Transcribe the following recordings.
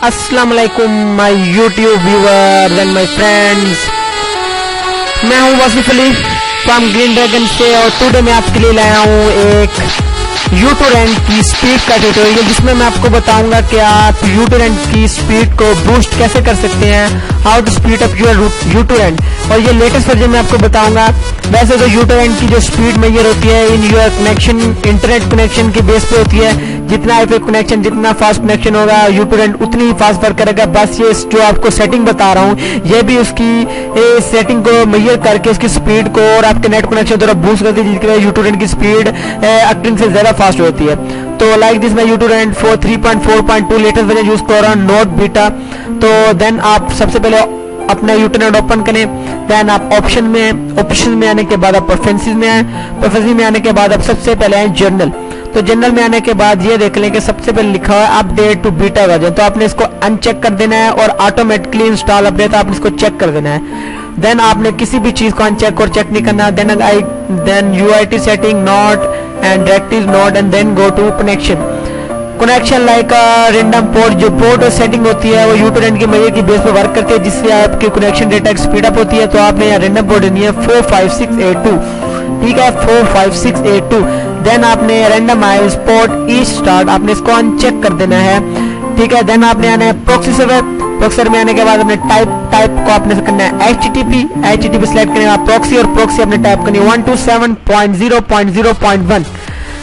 अस्सलाम वालेकुम my YouTube viewers and my friends, मैं हूं वसीफ अली फ्रॉम ग्रीन ड्रैगन से और टुडे मैं आपके लिए लाया हूं एक यूटोरेंट की स्पीड का ट्यूटोरियल, जिसमें मैं आपको बताऊंगा कि आप यूटोरेंट की स्पीड को बूस्ट कैसे कर सकते हैं, how to speed up your uTorrent. और ये लेटेस्ट वर्जन में आपको बताऊंगा। वैसे तो यूटोरेंट की जो स्पीड मेजर होती है in your connection, internet connection के बेस पे होती है। जितना हाई कनेक्शन, जितना फास्ट कनेक्शन होगा यूटोरेंट उतनी ही फास्ट वर्क करेगा। बस ये जो आपको सेटिंग बता रहा हूँ ये भी उसकी सेटिंग को मेजर करके उसकी स्पीड को और आपके नेट कनेक्शन थोड़ा बूस्ट करती है, जिसकी वजह यूटोरेंट की स्पीड एक्टिंग से ज्यादा फास्ट होती है। तो लाइक दिस मैं यूटोरेंट 3.4.2 लेटेस्ट वर्जन यूज कर रहा हूँ, नोट बीटा। तो देन आप सबसे पहले अपना यूटोरेंट ओपन करें, देन आप ऑप्शन में आने के बाद आप प्रेफरेंसेस में आए, प्रेफरेंसेस में आने के बाद आप सबसे पहले आए जर्नल। तो जनरल में आने के बाद ये देख लें कि सबसे पहले लिखा हुआ है अपडेट टू बीटा वर्जन, तो आपने इसको अनचेक कर देना है और ऑटोमेटिकली इंस्टॉल अपडेट आपने इसको चेक कर देना है। देन आपने किसी भी चीज को अनचेक और चेक नहीं करना। Then UIT setting not and directive not and then go to connection like random port. जो पोर्ट और सेटिंग होती है वो यूटोरेंट की मेजर की बेस पे वर्क करती है, जिससे आपकी कनेक्शन डेटा स्पीड अप होती है। तो आपने यहाँ रैंडम पोर्ट नहीं है 45682, ठीक है 45682। देन आपने रैंडमाइज पोर्ट ई स्टार्ट, आपने इसको अनचेक कर देना है, ठीक है। देन आपने आना है प्रोक्सी सर्वर, प्रोक्सी में आने के बाद अपने टाइप को आपने करना है HTTP सिलेक्ट करना है प्रोक्सी, और प्रोक्सी आपने टाइप करनी है 127.0.0.1।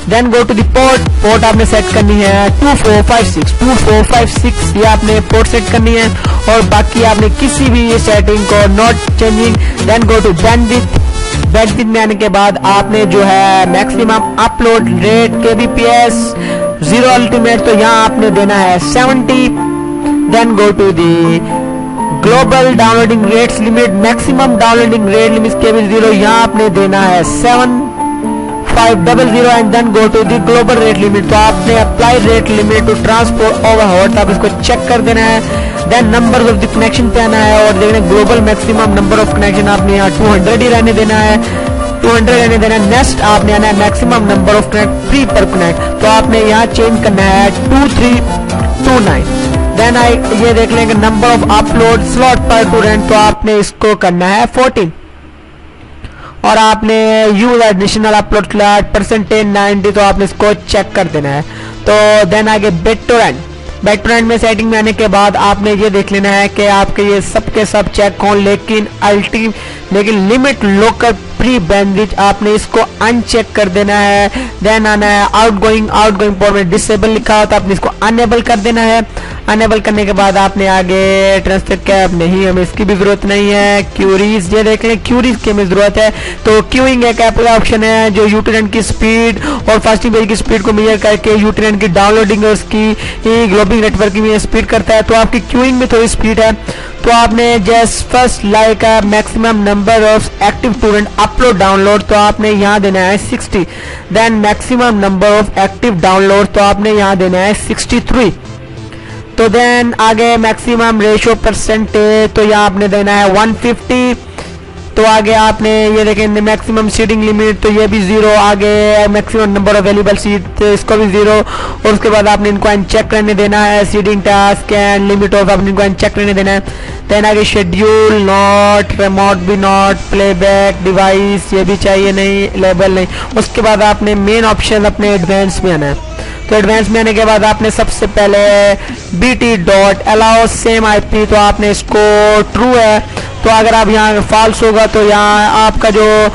Then go to the port आपने सेट करनी है 2456 ये आपने पोर्ट सेट करनी है, और बाकी आपने किसी भी ये सेटिंग को not changing. Then go to bandwidth में आने के बाद आपने जो है maximum upload rate kbps 0 ultimate, तो यहाँ आपने देना है 70। Then go to the global downloading rates limit, maximum downloading rate limit kbps 0, यहाँ आपने देना है 7500 and then go to the global rate limit. तो आपने apply rate limit to transport overhead, आप इसको चेक कर देना है। Then number of the connection पे आना है और देखना global maximum number of connection आपने यहाँ 200 ही रहने देना है, 200 रहने देना है। नेक्स्ट आपने आना है maximum number of connect free पर कनेक्ट, तो आपने यहाँ चेंज करना है 2329। देन ये देख लेंगे नंबर ऑफ अपलोड स्लॉट पर टोरेंट, तो आपने इसको करना है 14, और आपने use additional upload slot percentage 90, तो आपने इसको चेक कर देना है। तो देन आगे बेटोरेंट में सेटिंग में आने के बाद आपने ये देख लेना है कि आपके ये सब के सब चेक हो, लेकिन लिमिट लोकल प्री बैंडविड्थ आपने इसको अनचेक कर देना है। देन आना है आउटगोइंग पोर्ट में डिसेबल लिखा हो, तो आपने इसको अनेबल कर देना है। अनेबल करने के बाद आपने आगे ट्रांसफर कैप नहीं, हमें इसकी भी जरूरत नहीं है। क्यूरीज ये देख लें, क्यूरीज की हमें जरूरत है। तो क्यूइंग एक ऐप का ऑप्शन है जो यूटोरेंट की स्पीड और फास्टिंग पेज की स्पीड को मेजर करके यूटोरेंट की डाउनलोडिंग और उसकी ग्लोबल नेटवर्किंग में स्पीड करता है। तो आपकी क्यूइंग में थोड़ी स्पीड है, तो आपने just first like maximum number of active torrent upload download, तो आपने यहाँ देना है 60। Then maximum number of active download, तो आपने यहाँ देना है 63। तो देन आगे मैक्सिमम रेशियो परसेंटेज, तो यहाँ आपने देना है 150। तो आगे आपने ये देखें मैक्सिमम सीटिंग लिमिट, तो ये भी 0। आगे maximum number of available seat, तो इसको भी 0, और उसके बाद आपने इनको अनचेक करने देना है। Setting task and limit of आपने इनको अनचेक करने देना है। देन आगे शेड्यूल नॉट, रिमोट भी नॉट, प्लेबैक डिवाइस ये भी चाहिए नहीं, लेबल नहीं। उसके बाद आपने मेन ऑप्शन अपने एडवांस में आना है। तो एडवांस में आने के बाद आपने सबसे पहले bt.allow सेम IP, तो आपने इसको ट्रू है, तो अगर आप यहाँ फॉल्स होगा तो यहाँ आपका जो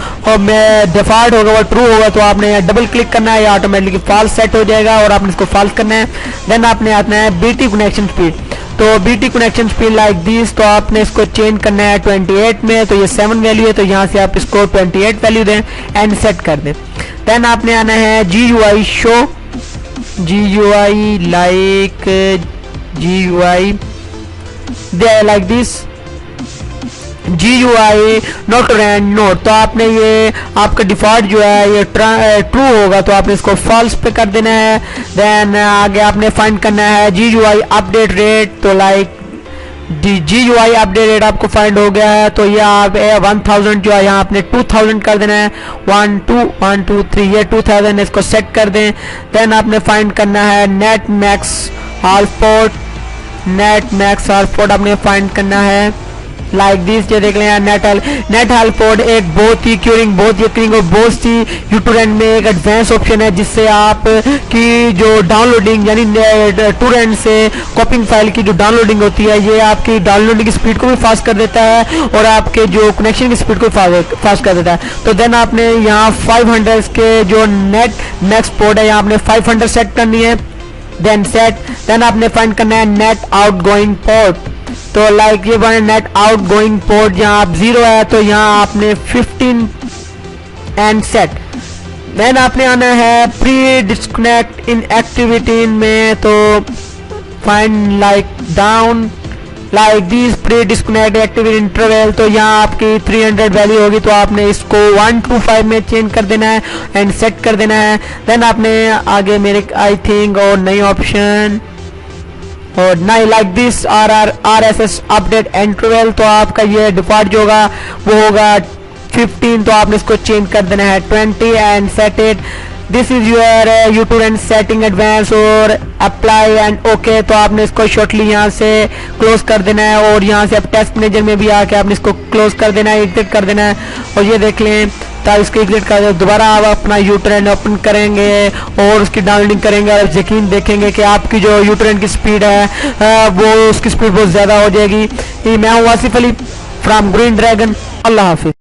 डिफॉल्ट होगा वो ट्रू होगा, तो आपने डबल क्लिक करना है, या ऑटोमेटिकली फॉल्स सेट हो जाएगा और आपने इसको फॉल्स करना है। देन आपने आना है BT कनेक्शन स्पीड, तो BT connection speed like this, तो आपने इसको चेंज करना है 28 में, तो ये 7 वैल्यू है, तो यहाँ से आप इसको 28 वैल्यू दें एंड सेट कर दें। देन आपने आना है GUI show, GUI like GUI they like this GUI not rand note, तो आपने ये आपका डिफॉल्ट जो है ये ट्रू होगा, तो आपने इसको फॉल्स पे कर देना है। देन आगे आपने फाइंड करना है GUI अपडेट रेट, तो लाइक GUI अपडेट रेट आपको फाइंड हो गया है, तो ये आप 1000 जो है यहाँ आपने 2000 कर देना है। 1 2 1 2 3 ये 2000 इसको सेट कर दें। देन आपने फाइंड करना है नेट मैक्स हाल पोर्ट, नेट मैक्स हार्ट आपने फाइंड करना है लाइक दिस। ये देख लें नेट हेल्प पोर्ट एक बहुत ही क्यूरिंग, बहुत ही क्यूरिंग और बहुत ही यूटूरेंट में एक एडवांस ऑप्शन है जिससे आप की जो डाउनलोडिंग यानी टूरेंट से कॉपिंग फाइल की जो डाउनलोडिंग होती है ये आपकी डाउनलोडिंग की स्पीड को भी फास्ट कर देता है और आपके जो कनेक्शन की स्पीड को फास्ट कर देता है। तो देन आपने यहाँ 500 के जो नेट मैक्स पोर्ट है यहाँ आपने 500 सेट करनी है। देन आपने फाइंड करना है नेट आउटगोइंग पोर्ट। तो लाइक ये बने नेट आउट गोइंग पोर्ट जहाँ आप 0 है तो यहाँ आपने 15 एंड सेट। देन आपने आना है प्री डिस्कनेक्ट इन एक्टिविटी में, तो find like down like this pre disconnect activity interval. तो यहाँ आपकी 300 वैल्यू होगी तो आपने इसको 125 में चेंज कर देना है एंड सेट कर देना है। देन आपने आगे मेरे आई थिंक और नई ऑप्शन और नहीं like this RSS update interval. तो आपका ये डिफॉल्ट जो होगा वो होगा 15, तो आपने इसको चेंज कर देना है 20 and set it. This is your uTorrent setting advance और अप्लाई एंड ओके। तो आपने इसको शॉर्टली यहाँ से क्लोज कर देना है और यहाँ से आप टेस्ट मैनेजर में भी आके आपने इसको क्लोज कर देना है, एग्जिट कर देना है। और ये देख लें तब इसको एग्जिट कर दोबारा आप अपना यूटूरेंट ओपन करेंगे और उसकी डाउनलोडिंग करेंगे और यकीन देखेंगे कि आपकी जो यूटूरेंट की स्पीड है वो उसकी स्पीड बहुत ज़्यादा हो जाएगी। मैं हूँ Asif Ali from green dragon. Allah Hafiz.